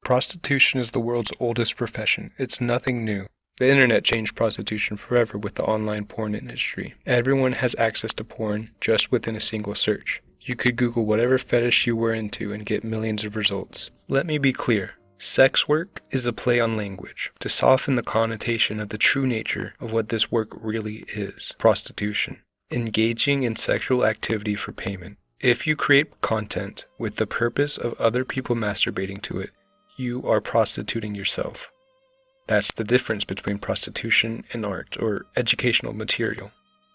Prostitution is the world's oldest profession. It's nothing new. The internet changed prostitution forever with the online porn industry. Everyone has access to porn just within a single search. You could Google whatever fetish you were into and get millions of results. Let me be clear. Sex work is a play on language to soften the connotation of the true nature of what this work really is: prostitution. Engaging in sexual activity for payment. If you create content with the purpose of other people masturbating to it, you are prostituting yourself. That's the difference between prostitution and art or educational material.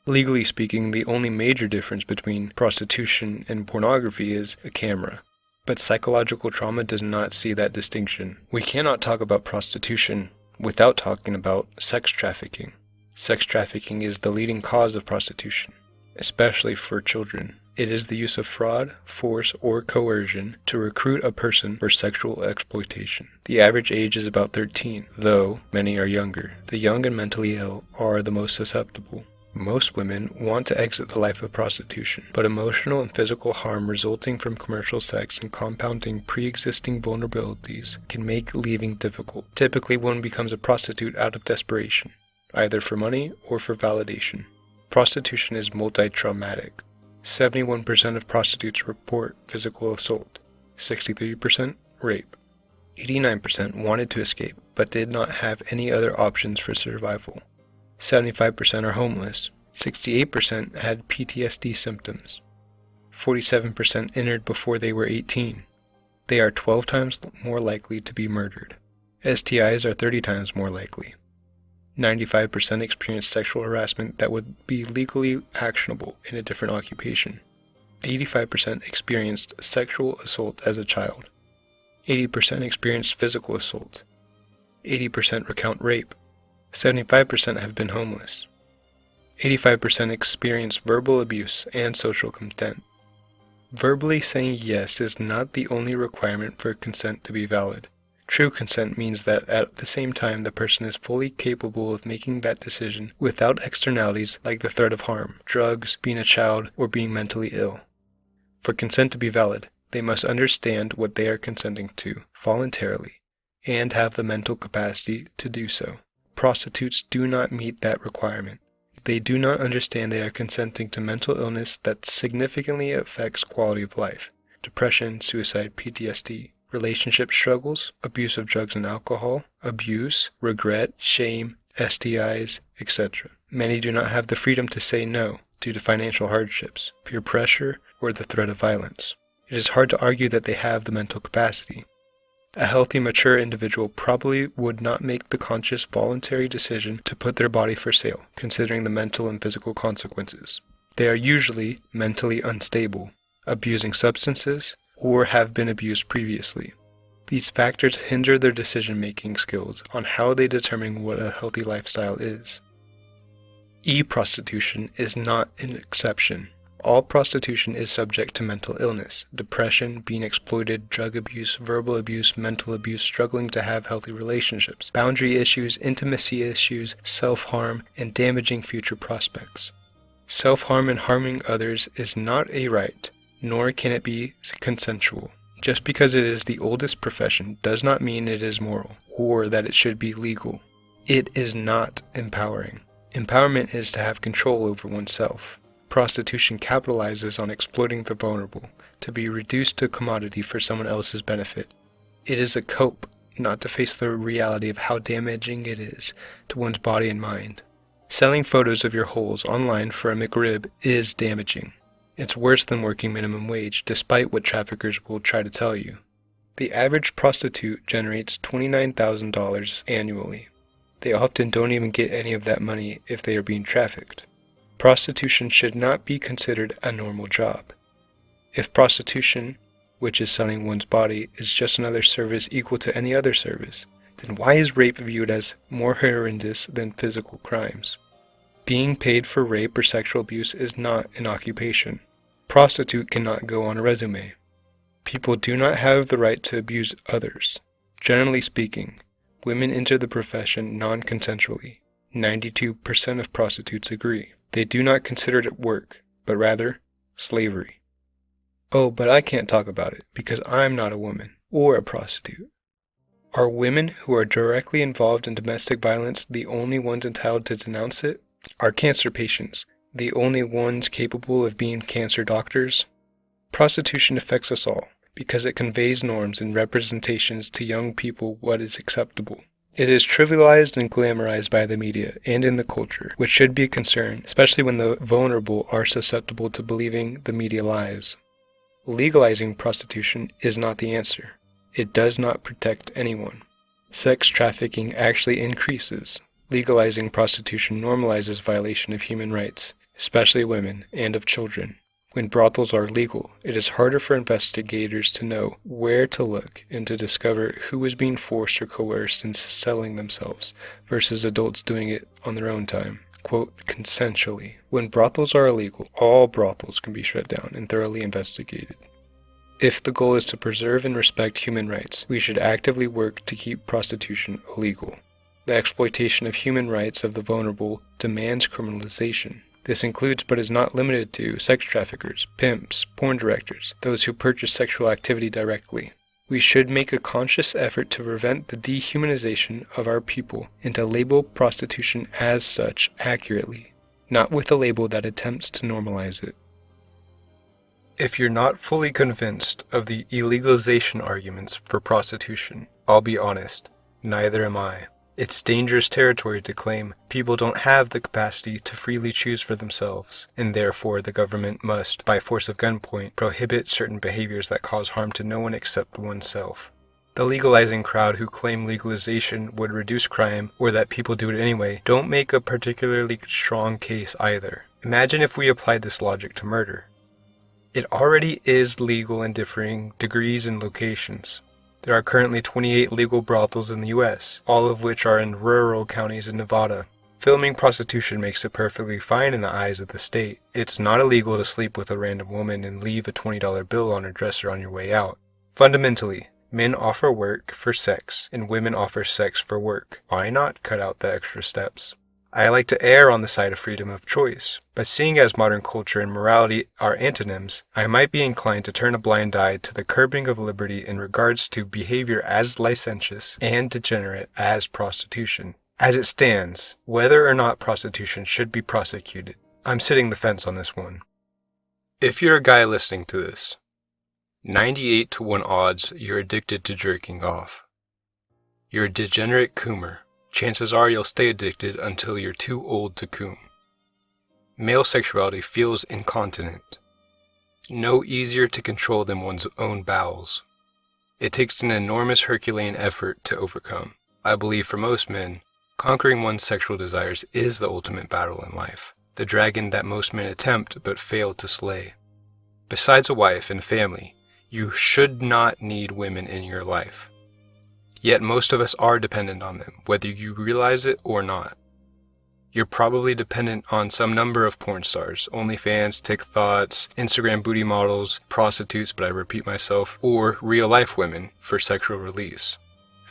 Legally speaking, the only major difference between prostitution and pornography is a camera. But psychological trauma does not see that distinction. We cannot talk about prostitution without talking about sex trafficking. Sex trafficking is the leading cause of prostitution, especially for children. It is the use of fraud, force, or coercion to recruit a person for sexual exploitation. The average age is about 13, though many are younger. The young and mentally ill are the most susceptible. Most women want to exit the life of prostitution, but emotional and physical harm resulting from commercial sex and compounding pre-existing vulnerabilities can make leaving difficult. Typically, one becomes a prostitute out of desperation, either for money or for validation. Prostitution is multi-traumatic. 71% of prostitutes report physical assault, 63% rape. 89% wanted to escape, but did not have any other options for survival. 75% are homeless. 68% had PTSD symptoms. 47% entered before they were 18. They are 12 times more likely to be murdered. STIs are 30 times more likely. 95% experienced sexual harassment that would be legally actionable in a different occupation. 85% experienced sexual assault as a child. 80% experienced physical assault. 80% recount rape. 75% have been homeless. 85% experienced verbal abuse and social contempt. Verbally saying yes is not the only requirement for consent to be valid. True consent means that at the same time the person is fully capable of making that decision without externalities like the threat of harm, drugs, being a child, or being mentally ill. For consent to be valid, they must understand what they are consenting to voluntarily and have the mental capacity to do so. Prostitutes do not meet that requirement. They do not understand they are consenting to mental illness that significantly affects quality of life: depression, suicide, PTSD, relationship struggles, abuse of drugs and alcohol, abuse, regret, shame, STIs, etc. Many do not have the freedom to say no due to financial hardships, peer pressure, or the threat of violence. It is hard to argue that they have the mental capacity. A healthy, mature individual probably would not make the conscious, voluntary decision to put their body for sale, considering the mental and physical consequences. They are usually mentally unstable, abusing substances, or have been abused previously. These factors hinder their decision-making skills on how they determine what a healthy lifestyle is. E-prostitution is not an exception. All prostitution is subject to mental illness, depression, being exploited, drug abuse, verbal abuse, mental abuse, struggling to have healthy relationships, boundary issues, intimacy issues, self-harm, and damaging future prospects. Self-harm and harming others is not a right, nor can it be consensual. Just because it is the oldest profession does not mean it is moral, or that it should be legal. It is not empowering. Empowerment is to have control over oneself. Prostitution capitalizes on exploiting the vulnerable, to be reduced to a commodity for someone else's benefit. It is a cope, not to face the reality of how damaging it is to one's body and mind. Selling photos of your holes online for a McRib is damaging. It's worse than working minimum wage, despite what traffickers will try to tell you. The average prostitute generates $29,000 annually. They often don't even get any of that money if they are being trafficked. Prostitution should not be considered a normal job. If prostitution, which is selling one's body, is just another service equal to any other service, then why is rape viewed as more horrendous than physical crimes? Being paid for rape or sexual abuse is not an occupation. Prostitute cannot go on a resume. People do not have the right to abuse others. Generally speaking, women enter the profession non-consensually. 92% of prostitutes agree. They do not consider it work, but rather slavery. Oh, but I can't talk about it because I'm not a woman or a prostitute. Are women who are directly involved in domestic violence the only ones entitled to denounce it? Are cancer patients the only ones capable of being cancer doctors? Prostitution affects us all because it conveys norms and representations to young people what is acceptable. It is trivialized and glamorized by the media and in the culture, which should be a concern, especially when the vulnerable are susceptible to believing the media lies. Legalizing prostitution is not the answer. It does not protect anyone. Sex trafficking actually increases. Legalizing prostitution normalizes violation of human rights, especially women and of children. When brothels are legal, it is harder for investigators to know where to look and to discover who is being forced or coerced into selling themselves versus adults doing it on their own time. Quote, consensually. When brothels are illegal, all brothels can be shut down and thoroughly investigated. If the goal is to preserve and respect human rights, we should actively work to keep prostitution illegal. The exploitation of human rights of the vulnerable demands criminalization. This includes but is not limited to sex traffickers, pimps, porn directors, those who purchase sexual activity directly. We should make a conscious effort to prevent the dehumanization of our people and to label prostitution as such accurately, not with a label that attempts to normalize it. If you're not fully convinced of the illegalization arguments for prostitution, I'll be honest, neither am I. It's dangerous territory to claim people don't have the capacity to freely choose for themselves, and therefore the government must, by force of gunpoint, prohibit certain behaviors that cause harm to no one except oneself. The legalizing crowd who claim legalization would reduce crime, or that people do it anyway, don't make a particularly strong case either. Imagine if we applied this logic to murder. It already is legal in differing degrees and locations. There are currently 28 legal brothels in the U.S., all of which are in rural counties in Nevada. Filming prostitution makes it perfectly fine in the eyes of the state. It's not illegal to sleep with a random woman and leave a $20 bill on her dresser on your way out. Fundamentally, men offer work for sex, and women offer sex for work. Why not cut out the extra steps? I like to err on the side of freedom of choice, but seeing as modern culture and morality are antonyms, I might be inclined to turn a blind eye to the curbing of liberty in regards to behavior as licentious and degenerate as prostitution. As it stands, whether or not prostitution should be prosecuted, I'm sitting the fence on this one. If you're a guy listening to this, 98 to 1 odds you're addicted to jerking off. You're a degenerate coomer. Chances are you'll stay addicted until you're too old to coom. Male sexuality feels incontinent. No easier to control than one's own bowels. It takes an enormous Herculean effort to overcome. I believe for most men, conquering one's sexual desires is the ultimate battle in life, the dragon that most men attempt but fail to slay. Besides a wife and family, you should not need women in your life. Yet most of us are dependent on them, whether you realize it or not. You're probably dependent on some number of porn stars, OnlyFans, TikToks, Instagram booty models, prostitutes, but I repeat myself, or real-life women for sexual release.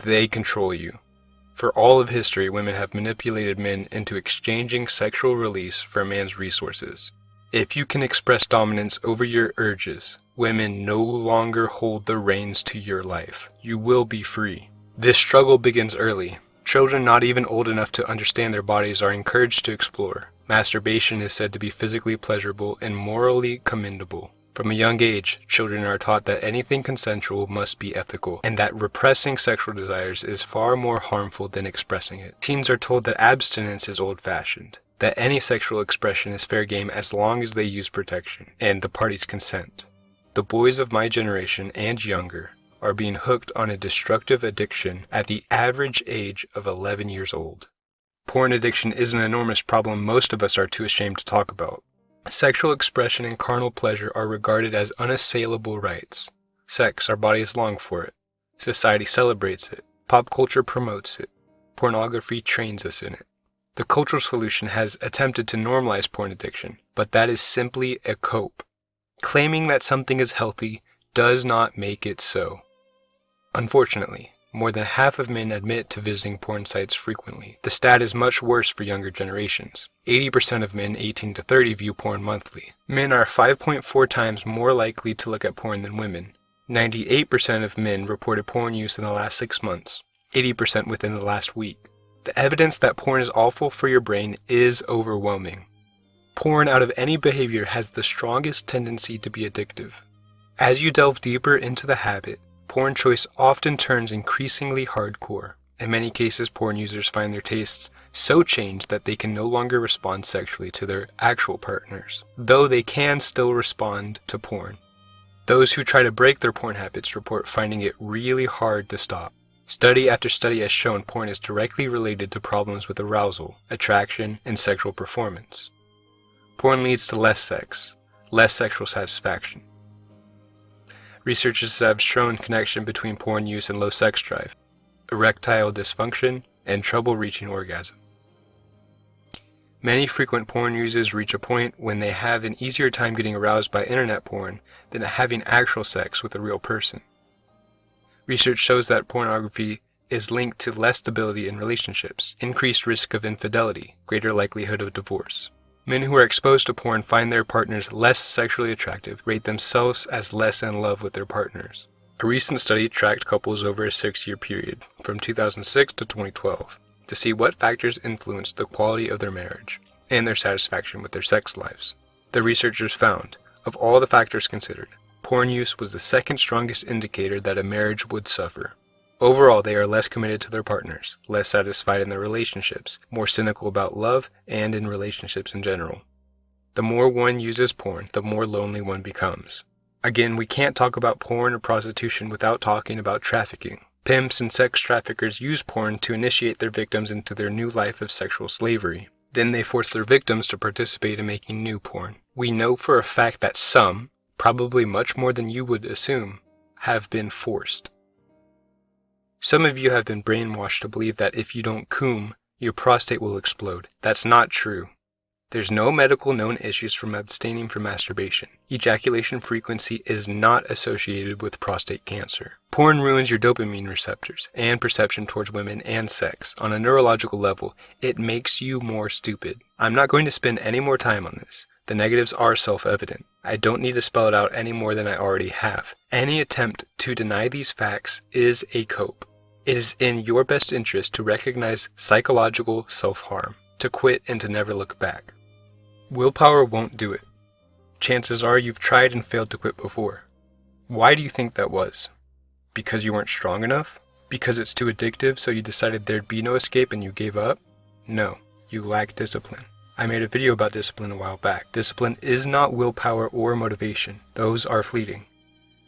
They control you. For all of history, women have manipulated men into exchanging sexual release for a man's resources. If you can express dominance over your urges, women no longer hold the reins to your life. You will be free. This struggle begins early. Children not even old enough to understand their bodies are encouraged to explore. Masturbation is said to be physically pleasurable and morally commendable. From a young age, children are taught that anything consensual must be ethical, and that repressing sexual desires is far more harmful than expressing it. Teens are told that abstinence is old-fashioned, that any sexual expression is fair game as long as they use protection, and the parties consent. The boys of my generation and younger are being hooked on a destructive addiction at the average age of 11 years old. Porn addiction is an enormous problem most of us are too ashamed to talk about. Sexual expression and carnal pleasure are regarded as unassailable rights. Sex, our bodies long for it. Society celebrates it. Pop culture promotes it. Pornography trains us in it. The cultural solution has attempted to normalize porn addiction, but that is simply a cope. Claiming that something is healthy does not make it so. Unfortunately, more than half of men admit to visiting porn sites frequently. The stat is much worse for younger generations. 80% of men 18 to 30 view porn monthly. Men are 5.4 times more likely to look at porn than women. 98% of men reported porn use in the last 6 months. 80% within the last week. The evidence that porn is awful for your brain is overwhelming. Porn out of any behavior has the strongest tendency to be addictive. As you delve deeper into the habit, porn choice often turns increasingly hardcore. In many cases, porn users find their tastes so changed that they can no longer respond sexually to their actual partners, though they can still respond to porn. Those who try to break their porn habits report finding it really hard to stop. Study after study has shown porn is directly related to problems with arousal, attraction, and sexual performance. Porn leads to less sex, less sexual satisfaction. Researchers have shown connection between porn use and low sex drive, erectile dysfunction, and trouble reaching orgasm. Many frequent porn users reach a point when they have an easier time getting aroused by internet porn than having actual sex with a real person. Research shows that pornography is linked to less stability in relationships, increased risk of infidelity, greater likelihood of divorce. Men who are exposed to porn find their partners less sexually attractive, rate themselves as less in love with their partners. A recent study tracked couples over a 6-year period, from 2006 to 2012, to see what factors influenced the quality of their marriage and their satisfaction with their sex lives. The researchers found, of all the factors considered, porn use was the second strongest indicator that a marriage would suffer. Overall, they are less committed to their partners, less satisfied in their relationships, more cynical about love and in relationships in general. The more one uses porn, the more lonely one becomes. Again, we can't talk about porn or prostitution without talking about trafficking. Pimps and sex traffickers use porn to initiate their victims into their new life of sexual slavery. Then they force their victims to participate in making new porn. We know for a fact that some, probably much more than you would assume, have been forced. Some of you have been brainwashed to believe that if you don't cum, your prostate will explode. That's not true. There's no medical known issues from abstaining from masturbation. Ejaculation frequency is not associated with prostate cancer. Porn ruins your dopamine receptors and perception towards women and sex. On a neurological level, it makes you more stupid. I'm not going to spend any more time on this. The negatives are self-evident. I don't need to spell it out any more than I already have. Any attempt to deny these facts is a cope. It is in your best interest to recognize psychological self-harm, to quit and to never look back. Willpower won't do it. Chances are you've tried and failed to quit before. Why do you think that was? Because you weren't strong enough? Because it's too addictive, so you decided there'd be no escape and you gave up? No, you lack discipline. I made a video about discipline a while back. Discipline is not willpower or motivation. Those are fleeting.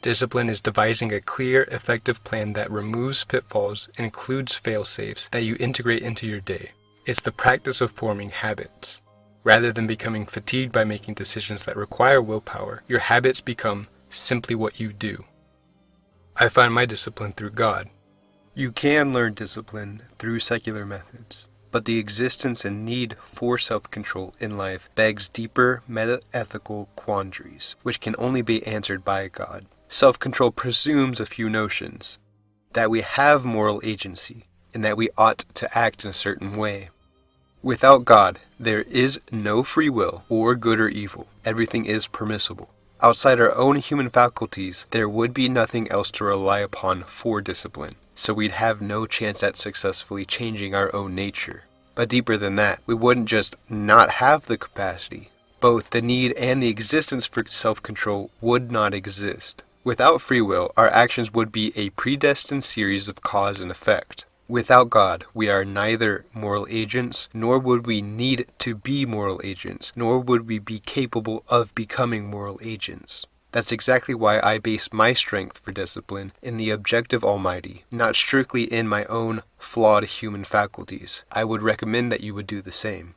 Discipline is devising a clear, effective plan that removes pitfalls, includes fail-safes that you integrate into your day. It's the practice of forming habits. Rather than becoming fatigued by making decisions that require willpower, your habits become simply what you do. I find my discipline through God. You can learn discipline through secular methods, but the existence and need for self-control in life begs deeper meta-ethical quandaries, which can only be answered by God. Self-control presumes a few notions: that we have moral agency, and that we ought to act in a certain way. Without God, there is no free will or good or evil. Everything is permissible. Outside our own human faculties, there would be nothing else to rely upon for discipline, so we'd have no chance at successfully changing our own nature. But deeper than that, we wouldn't just not have the capacity. Both the need and the existence for self-control would not exist. Without free will, our actions would be a predestined series of cause and effect. Without God, we are neither moral agents, nor would we need to be moral agents, nor would we be capable of becoming moral agents. That's exactly why I base my strength for discipline in the objective Almighty, not strictly in my own flawed human faculties. I would recommend that you would do the same.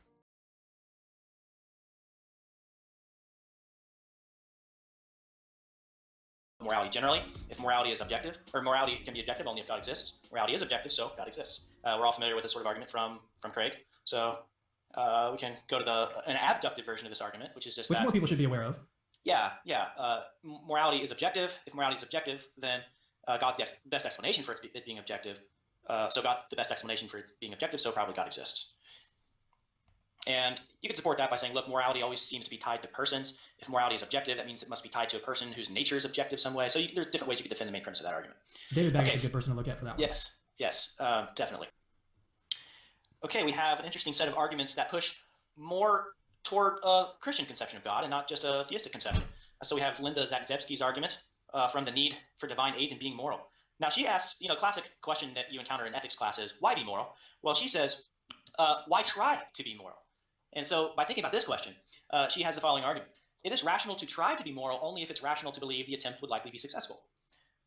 Morality generally, if morality is objective, or morality can be objective only if God exists. Morality is objective, so God exists. We're all familiar with this sort of argument from Craig. So We can go to an abductive version of this argument, which is just which more people should be aware of. Yeah. Morality is objective. If morality is objective, then God's the best explanation for it being objective. So God's the best explanation for it being objective, so probably God exists. And you can support that by saying, look, morality always seems to be tied to persons. If morality is objective, that means it must be tied to a person whose nature is objective some way. So there's different ways you could defend the main premise of that argument. David Baggett's a good person to look at for that one. Yes, definitely. Okay, we have an interesting set of arguments that push more toward a Christian conception of God and not just a theistic conception. So we have Linda Zagzebski's argument from the need for divine aid in being moral. Now she asks, classic question that you encounter in ethics classes, why be moral? Well, she says, why try to be moral? And so by thinking about this question, she has the following argument. It is rational to try to be moral only if it's rational to believe the attempt would likely be successful.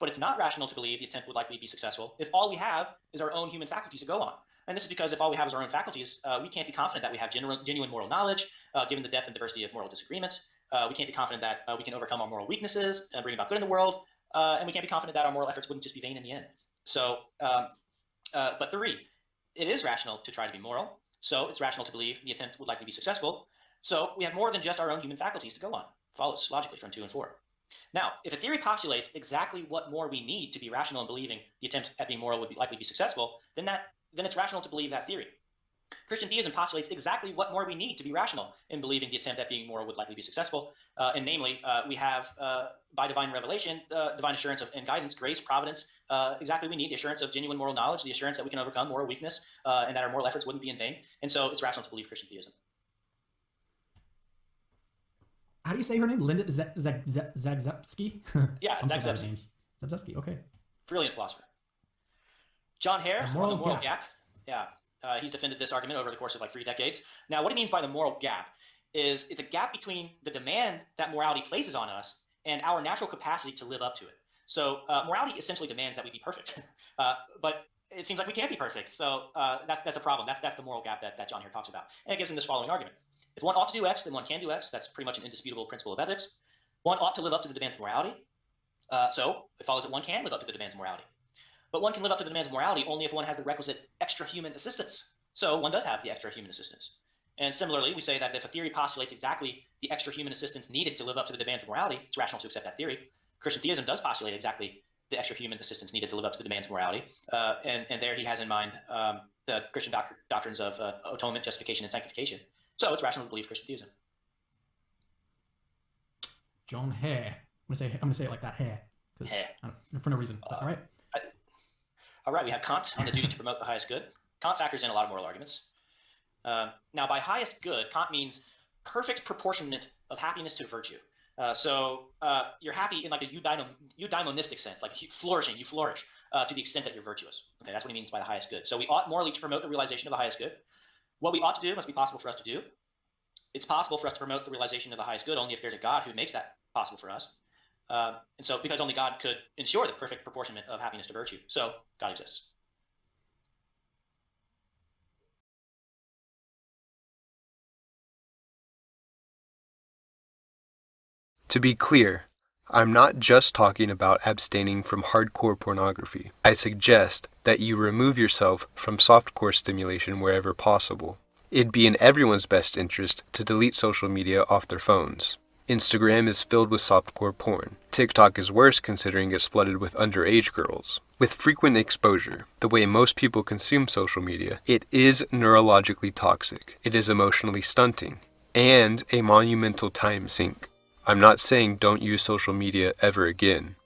But it's not rational to believe the attempt would likely be successful if all we have is our own human faculties to go on. And this is because if all we have is our own faculties, we can't be confident that we have genuine moral knowledge, given the depth and diversity of moral disagreements. We can't be confident that we can overcome our moral weaknesses and bring about good in the world. And we can't be confident that our moral efforts wouldn't just be vain in the end. So, but 3, it is rational to try to be moral. So it's rational to believe the attempt would likely be successful. So we have more than just our own human faculties to go on. Follows logically from 2 and 4. Now, if a theory postulates exactly what more we need to be rational in believing the attempt at being moral would likely be successful, then it's rational to believe that theory. Christian theism postulates exactly what more we need to be rational in believing the attempt at being moral would likely be successful. And namely, we have, by divine revelation, divine assurance and guidance, grace, providence, exactly we need the assurance of genuine moral knowledge, the assurance that we can overcome moral weakness, and that our moral efforts wouldn't be in vain. And so it's rational to believe Christian theism. How do you say her name? Linda Zagzebski? Yeah, Zagzebski. Zagzebski, okay. Brilliant philosopher. John Hare, the moral gap. Yeah, he's defended this argument over the course of like 3 decades. Now, what he means by the moral gap is it's a gap between the demand that morality places on us and our natural capacity to live up to it. So morality essentially demands that we be perfect, but it seems like we can't be perfect. So that's a problem. That's the moral gap that John Hare talks about. And it gives him this following argument. If one ought to do X, then one can do X. That's pretty much an indisputable principle of ethics. One ought to live up to the demands of morality. So it follows that one can live up to the demands of morality. But one can live up to the demands of morality only if one has the requisite extra human assistance. So one does have the extra human assistance. And similarly, we say that if a theory postulates exactly the extra human assistance needed to live up to the demands of morality, it's rational to accept that theory. Christian theism does postulate exactly the extra human assistance needed to live up to the demands of morality. And there he has in mind the Christian doctrines of atonement, justification, and sanctification. So it's rational to believe Christian theism. John Hare. I'm gonna say it like that, Hare. Hare. For no reason. All right. All right, we have Kant on the duty to promote the highest good. Kant factors in a lot of moral arguments. Now, by highest good, Kant means perfect proportionment of happiness to virtue. So you're happy in like a eudaimonistic sense, like flourishing, you flourish to the extent that you're virtuous. Okay, that's what he means by the highest good. So we ought morally to promote the realization of the highest good. What we ought to do must be possible for us to do. It's possible for us to promote the realization of the highest good only if there's a God who makes that possible for us. And so because only God could ensure the perfect proportionment of happiness to virtue. So God exists. To be clear, I'm not just talking about abstaining from hardcore pornography. I suggest that you remove yourself from softcore stimulation wherever possible. It'd be in everyone's best interest to delete social media off their phones. Instagram is filled with softcore porn. TikTok is worse considering it's flooded with underage girls. With frequent exposure, the way most people consume social media, it is neurologically toxic. It is emotionally stunting, and a monumental time sink. I'm not saying don't use social media ever again.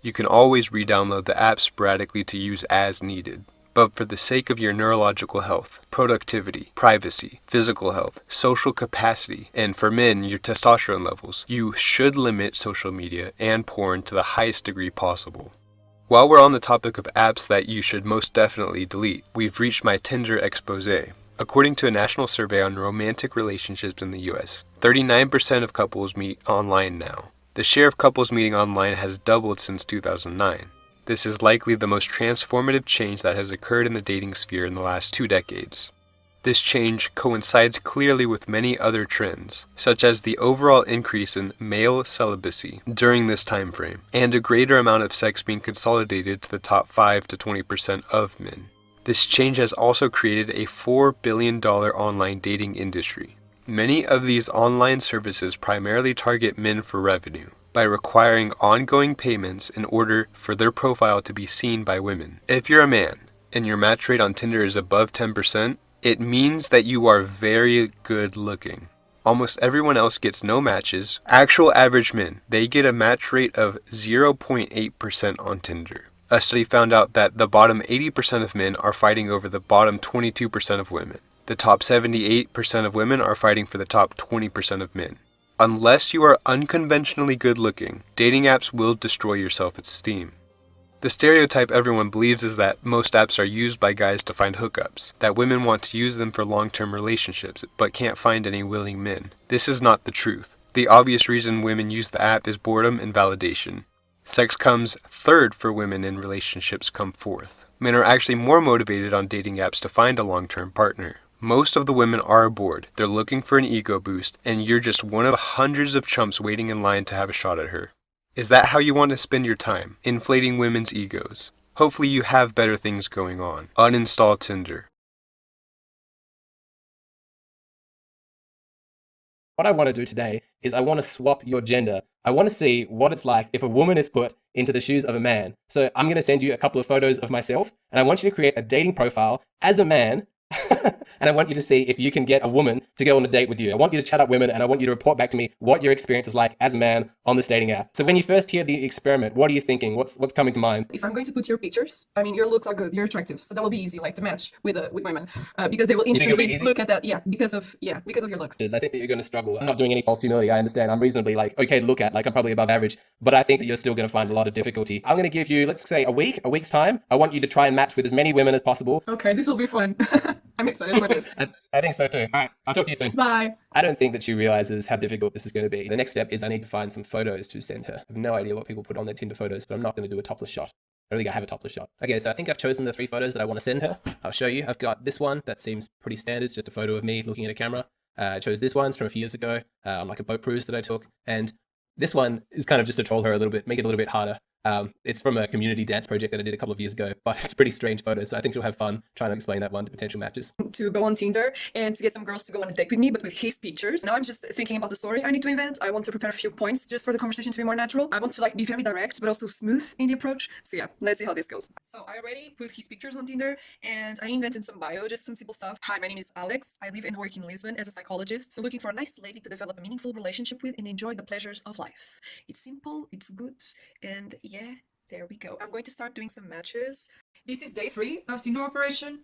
You can always re-download the app sporadically to use as needed. But for the sake of your neurological health, productivity, privacy, physical health, social capacity, and for men, your testosterone levels, you should limit social media and porn to the highest degree possible. While we're on the topic of apps that you should most definitely delete, we've reached my Tinder expose. According to a national survey on romantic relationships in the US, 39% of couples meet online now. The share of couples meeting online has doubled since 2009. This is likely the most transformative change that has occurred in the dating sphere in the last 2 decades. This change coincides clearly with many other trends, such as the overall increase in male celibacy during this time frame, and a greater amount of sex being consolidated to the top 5 to 20% of men. This change has also created a $4 billion online dating industry. Many of these online services primarily target men for revenue by requiring ongoing payments in order for their profile to be seen by women. If you're a man and your match rate on Tinder is above 10%, it means that you are very good looking. Almost everyone else gets no matches. Actual average men, they get a match rate of 0.8% on Tinder. A study found out that the bottom 80% of men are fighting over the bottom 22% of women. The top 78% of women are fighting for the top 20% of men. Unless you are unconventionally good looking, dating apps will destroy your self-esteem. The stereotype everyone believes is that most apps are used by guys to find hookups, that women want to use them for long-term relationships but can't find any willing men. This is not the truth. The obvious reason women use the app is boredom and validation. Sex comes third for women and relationships come fourth. Men are actually more motivated on dating apps to find a long-term partner. Most of the women are bored, they're looking for an ego boost, and you're just one of hundreds of chumps waiting in line to have a shot at her. Is that how you want to spend your time? Inflating women's egos? Hopefully you have better things going on. Uninstall Tinder. What I want to do today is I want to swap your gender. I want to see what it's like if a woman is put into the shoes of a man. So I'm going to send you a couple of photos of myself, and I want you to create a dating profile as a man. And I want you to see if you can get a woman to go on a date with you. I want you to chat up women, and I want you to report back to me what your experience is like as a man on this dating app. So when you first hear the experiment, what are you thinking? What's coming to mind? If I'm going to put your pictures, I mean, your looks are good, you're attractive, so that will be easy, like to match with women, because they will think it'll be instantly easy? look at that. Yeah, because of your looks. I think that you're going to struggle. I'm not doing any false humility. I understand. I'm reasonably okay to look at. I'm probably above average, but I think that you're still going to find a lot of difficulty. I'm going to give you, let's say, a week's time. I want you to try and match with as many women as possible. Okay, this will be fun. I'm excited for this. I think so too. All right, I'll talk to you soon. Bye. I don't think that she realizes how difficult this is going to be. The next step is I need to find some photos to send her. I have no idea what people put on their Tinder photos, but I'm not going to do a topless shot. I don't think I have a topless shot. Okay, so I think I've chosen the 3 photos that I want to send her. I'll show you. I've got this one that seems pretty standard. It's just a photo of me looking at a camera. I chose this one. It's from a few years ago on a boat cruise that I took. And this one is kind of just to troll her a little bit, make it a little bit harder. It's from a community dance project that I did a couple of years ago, but it's a pretty strange photo, so I think she'll have fun trying to explain that one to potential matches. To go on Tinder and to get some girls to go on a date with me, but with his pictures. Now I'm just thinking about the story I need to invent. I want to prepare a few points just for the conversation to be more natural. I want to be very direct, but also smooth in the approach. So yeah, let's see how this goes. So I already put his pictures on Tinder, and I invented some bio, just some simple stuff. Hi, my name is Alex. I live and work in Lisbon as a psychologist, so looking for a nice lady to develop a meaningful relationship with and enjoy the pleasures of life. It's simple, it's good, and yeah, there we go. I'm going to start doing some matches. This is day 3 of Tinder operation,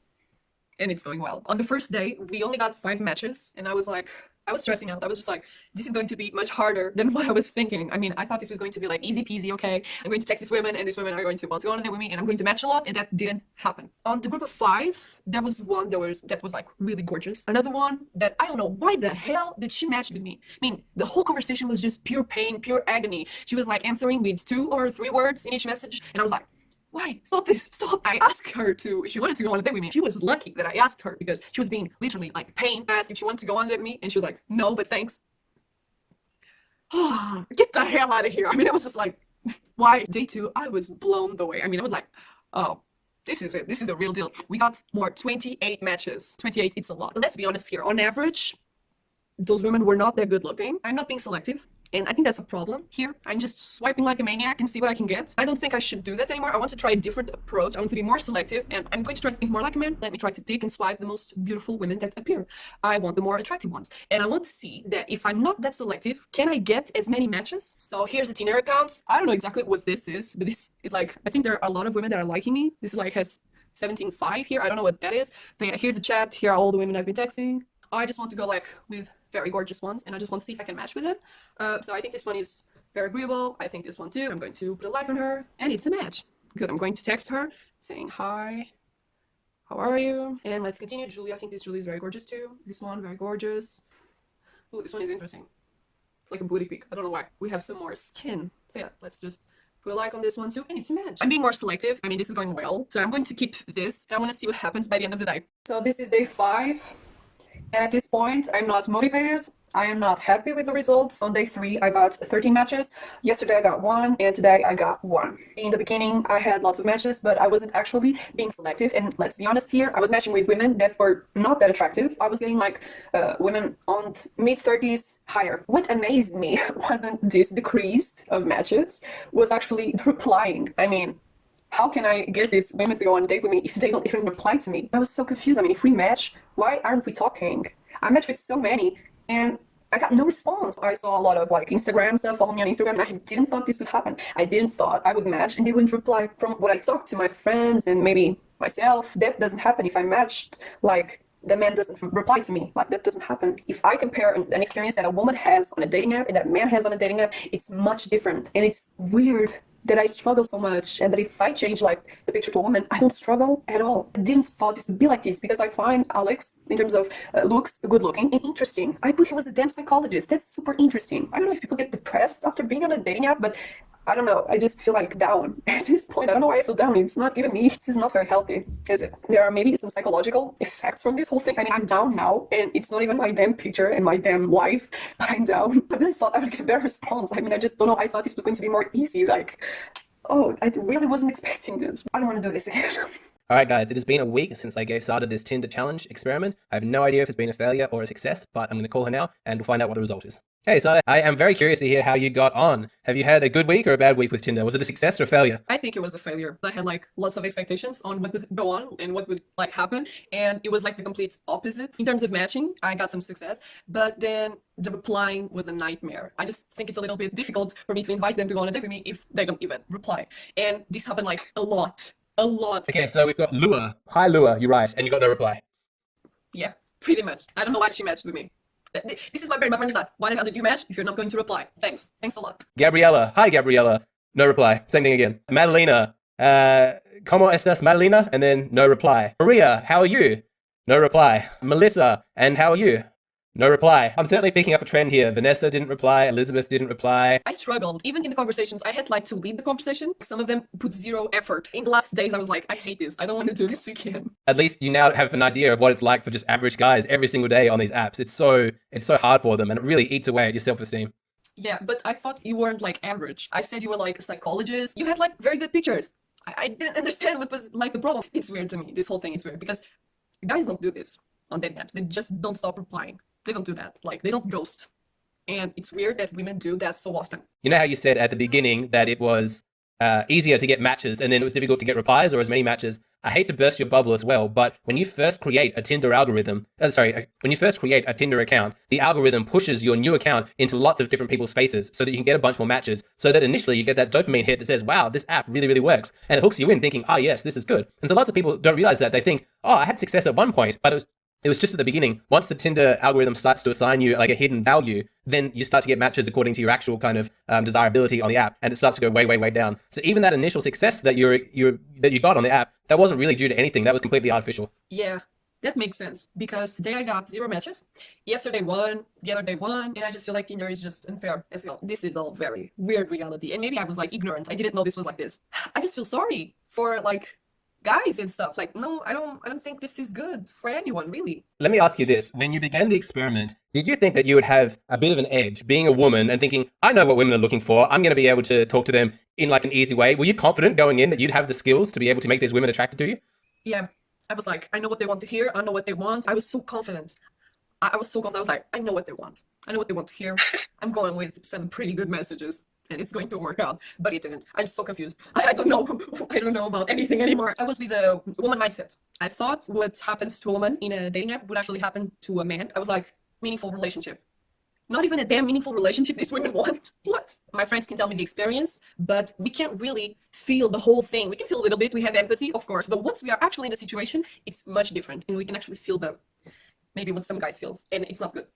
and it's going well. On the first day, we only got 5 matches, and I was stressing out. I was just like, this is going to be much harder than what I was thinking. I mean, I thought this was going to be easy peasy, okay? I'm going to text these women, and these women are going to want to go on a date with me, and I'm going to match a lot, and that didn't happen. On the group of 5, there was one that was really gorgeous. Another one that I don't know why the hell did she match with me. I mean, the whole conversation was just pure pain, pure agony. She was answering with 2 or 3 words in each message, and I was like, why? Stop this. Stop. I asked her if she wanted to go on a date with me. She was lucky that I asked her because she was being literally pain. I asked if she wanted to go on a date with me, and she was like, no, but thanks. Get the hell out of here. I mean, it was just why? Day 2, I was blown away. I mean, I was like, oh, this is it. This is the real deal. We got 28 matches. 28, it's a lot. Let's be honest here. On average, those women were not that good looking. I'm not being selective, and I think that's a problem here. I'm just swiping like a maniac and see what I can get. I don't think I should do that anymore. I want to try a different approach. I want to be more selective, and I'm going to try to think more like a man. Let me try to pick and swipe the most beautiful women that appear. I want the more attractive ones, and I want to see that if I'm not that selective, can I get as many matches? So here's the Tinder accounts. I don't know exactly what this is, but this is I think there are a lot of women that are liking me. This is has 17.5 here. I don't know what that is, but yeah, here's the chat. Here are all the women I've been texting. I just want to go with very gorgeous ones, and I just want to see if I can match with them. So I think this one is very agreeable. I think this one too. I'm going to put a like on her, and it's a match. Good. I'm going to text her saying hi, how are you, and let's continue. Julie, I think this Julie is very gorgeous too. This one very gorgeous. Oh, this one is interesting. It's like a booty pic. I don't know why. We have some more skin. So yeah, let's just put a like on this one too, and it's a match. I'm being more selective. I mean, this is going well, so I'm going to keep this, and I want to see what happens by the end of the day. So this is day 5. And at this point, I'm not motivated. I am not happy with the results. On day 3, I got 13 matches. Yesterday, I got 1, and today, I got 1. In the beginning, I had lots of matches, but I wasn't actually being selective. And let's be honest here, I was matching with women that were not that attractive. I was getting like women on mid-30s higher. What amazed me wasn't this decrease of matches, was actually the replying. I mean, how can I get these women to go on a date with me if they don't even reply to me? I was so confused. I mean, if we match, why aren't we talking? I matched with so many, and I got no response. I saw a lot of like Instagram stuff, follow me on Instagram, and I didn't thought this would happen. I didn't thought I would match and they wouldn't reply. From what I talked to my friends and maybe myself, that doesn't happen. If I matched, like, the man doesn't reply to me. Like, that doesn't happen. If I compare an experience that a woman has on a dating app and that a man has on a dating app, it's much different. And it's weird that I struggle so much, and that if I change like the picture to a woman, I don't struggle at all. I didn't thought this would be like this, because I find Alex, in terms of looks, good looking and interesting. I thought he was a damn psychologist. That's super interesting. I don't know if people get depressed after being on a dating app, but I don't know. I just feel like down at this point. I don't know why I feel down. It's not giving me. This is not very healthy, is it? There are maybe some psychological effects from this whole thing. I mean, I'm down now, and it's not even my damn picture and my damn life, but I'm down. I really thought I would get a better response. I mean, I just don't know. I thought this was going to be more easy. Like, oh, I really wasn't expecting this. I don't want to do this again. All right, guys, it has been a week since I started this Tinder challenge experiment. I have no idea if it's been a failure or a success, but I'm going to call her now and we'll find out what the result is. Hey, Sada, I am very curious to hear how you got on. Have you had a good week or a bad week with Tinder? Was it a success or a failure? I think it was a failure. I had like lots of expectations on what would go on and what would like happen, and it was like the complete opposite. In terms of matching, I got some success, but then the replying was a nightmare. I just think it's a little bit difficult for me to invite them to go on a date with me if they don't even reply. And this happened like a lot. A lot. Okay, so we've got Lua. Hi, Lua, you're right, and you got no reply. Yeah, pretty much. I don't know why she matched with me. This is my brain. My brain is like, why the hell did you match if you're not going to reply? Thanks. Thanks a lot. Gabriella. Hi, Gabriella. No reply. Same thing again. Madalena. ¿Cómo estás, Madalena? And then no reply. Maria, how are you? No reply. Melissa, and how are you? No reply. I'm certainly picking up a trend here. Vanessa didn't reply. Elizabeth didn't reply. I struggled. Even in the conversations, I had like to lead the conversation. Some of them put zero effort. In the last days, I was like, I hate this. I don't want to do this again. At least you now have an idea of what it's like for just average guys every single day on these apps. It's so hard for them, and it really eats away at your self-esteem. Yeah, but I thought you weren't like average. I said you were like a psychologist. You had like very good pictures. I didn't understand what was like the problem. It's weird to me. This whole thing is weird because guys don't do this on dating apps. They just don't stop replying. They don't do that. Like, they don't ghost. And it's weird that women do that so often. You know how you said at the beginning that it was easier to get matches and then it was difficult to get replies or as many matches? I hate to burst your bubble as well, but when you first create a Tinder algorithm, when you first create a Tinder account, the algorithm pushes your new account into lots of different people's faces so that you can get a bunch more matches, so that initially you get that dopamine hit that says, wow, this app really, really works. And it hooks you in thinking, oh yes, this is good. And so lots of people don't realize that. They think, oh, I had success at one point, but it was just at the beginning. Once the Tinder algorithm starts to assign you like a hidden value, then you start to get matches according to your actual kind of desirability on the app, and it starts to go way, way, way down. So even that initial success that you got on the app, that wasn't really due to anything. That was completely artificial. Yeah, that makes sense, because today I got 0 matches. Yesterday 1, the other day 1, and I just feel like Tinder is just unfair as well. This is all very weird reality, and maybe I was like ignorant. I didn't know this was like this. I just feel sorry for like guys and stuff. Like, no, I don't think this is good for anyone, really. Let me ask you this. When you began the experiment, did you think that you would have a bit of an edge being a woman and thinking, I know what women are looking for. I'm going to be able to talk to them in like an easy way. Were you confident going in that you'd have the skills to be able to make these women attracted to you? Yeah, I was like, I know what they want to hear. I know what they want. I was so confident. I was so confident. I was like, I know what they want. I know what they want to hear. I'm going with some pretty good messages, and it's going to work out. But it didn't. I'm so confused. I don't know. I don't know about anything anymore. I was with a woman mindset. I thought what happens to a woman in a dating app would actually happen to a man. I was like, meaningful relationship. Not even a damn meaningful relationship these women want. What? My friends can tell me the experience, but we can't really feel the whole thing. We can feel a little bit. We have empathy, of course. But once we are actually in the situation, it's much different. And we can actually feel maybe what some guys feel. And it's not good.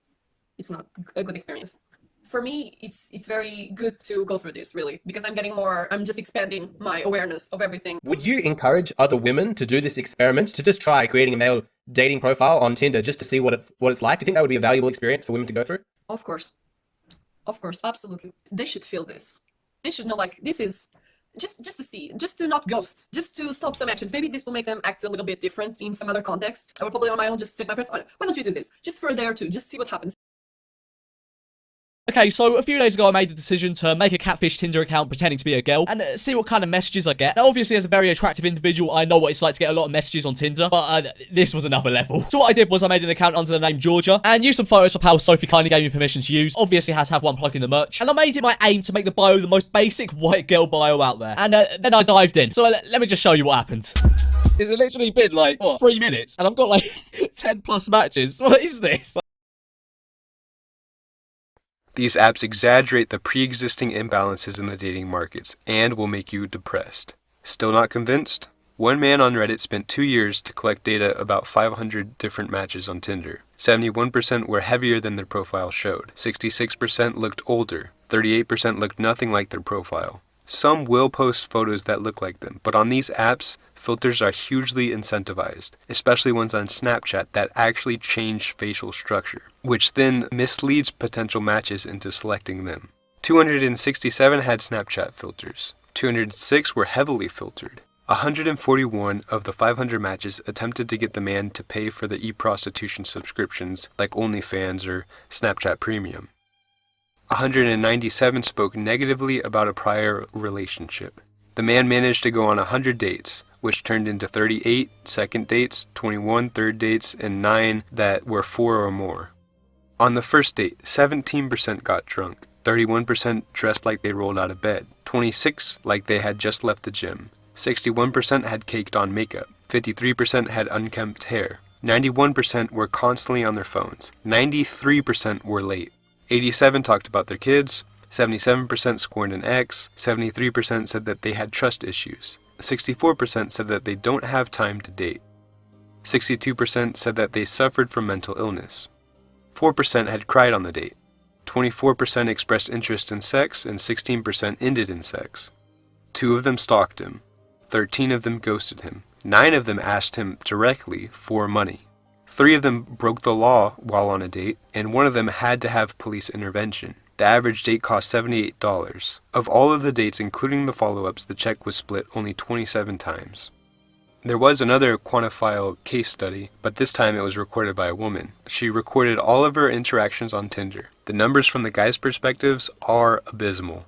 It's not a good experience. For me, it's very good to go through this, really, because I'm just expanding my awareness of everything. Would you encourage other women to do this experiment, to just try creating a male dating profile on Tinder just to see what it's like? Do you think that would be a valuable experience for women to go through? Of course, absolutely. They should feel this. They should know, like, this is just to see, just to not ghost, just to stop some actions. Maybe this will make them act a little bit different in some other context. I would probably on my own just sit my friends. Why don't you do this? Just for there too, just see what happens. Okay, so a few days ago I made the decision to make a catfish Tinder account pretending to be a girl and see what kind of messages I get. Now obviously as a very attractive individual I know what it's like to get a lot of messages on Tinder, but this was another level. So what I did was I made an account under the name Georgia and used some photos for pal Sophie kindly gave me permission to use. Obviously has to have one plug in the merch. And I made it my aim to make the bio the most basic white girl bio out there. And then I dived in. So let me just show you what happened. It's literally been like, what, 3 minutes? And I've got like 10 plus matches. What is this? These apps exaggerate the pre-existing imbalances in the dating markets and will make you depressed. Still not convinced? One man on Reddit spent 2 years to collect data about 500 different matches on Tinder. 71% were heavier than their profile showed. 66% looked older. 38% looked nothing like their profile. Some will post photos that look like them, but on these apps, filters are hugely incentivized, especially ones on Snapchat that actually change facial structure, which then misleads potential matches into selecting them. 267 had Snapchat filters. 206 were heavily filtered. 141 of the 500 matches attempted to get the man to pay for the e-prostitution subscriptions like OnlyFans or Snapchat Premium. 197 spoke negatively about a prior relationship. The man managed to go on 100 dates, which turned into 38 second dates, 21 third dates, and 9 that were 4 or more. On the first date, 17% got drunk, 31% dressed like they rolled out of bed, 26% like they had just left the gym, 61% had caked on makeup, 53% had unkempt hair, 91% were constantly on their phones, 93% were late. 87% talked about their kids, 77% scorned an ex, 73% said that they had trust issues, 64% said that they don't have time to date, 62% said that they suffered from mental illness, 4% had cried on the date, 24% expressed interest in sex, and 16% ended in sex. 2 of them stalked him, 13 of them ghosted him, 9 of them asked him directly for money. 3 of them broke the law while on a date, and 1 of them had to have police intervention. The average date cost $78. Of all of the dates, including the follow-ups, the check was split only 27 times. There was another quantifiable case study, but this time it was recorded by a woman. She recorded all of her interactions on Tinder. The numbers from the guys' perspectives are abysmal.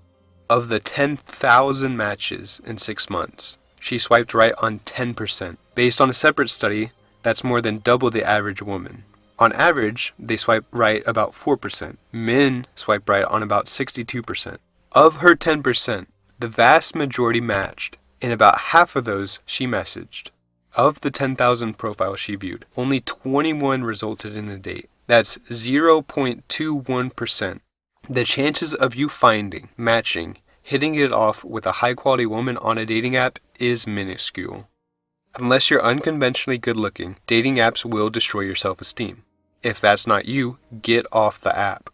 Of the 10,000 matches in 6 months, she swiped right on 10%. Based on a separate study, that's more than double the average woman. On average, they swipe right about 4%. Men swipe right on about 62%. Of her 10%, the vast majority matched, and about half of those she messaged. Of the 10,000 profiles she viewed, only 21 resulted in a date. That's 0.21%. The chances of you finding, matching, hitting it off with a high-quality woman on a dating app is minuscule. Unless you're unconventionally good looking, dating apps will destroy your self-esteem. If that's not you, get off the app.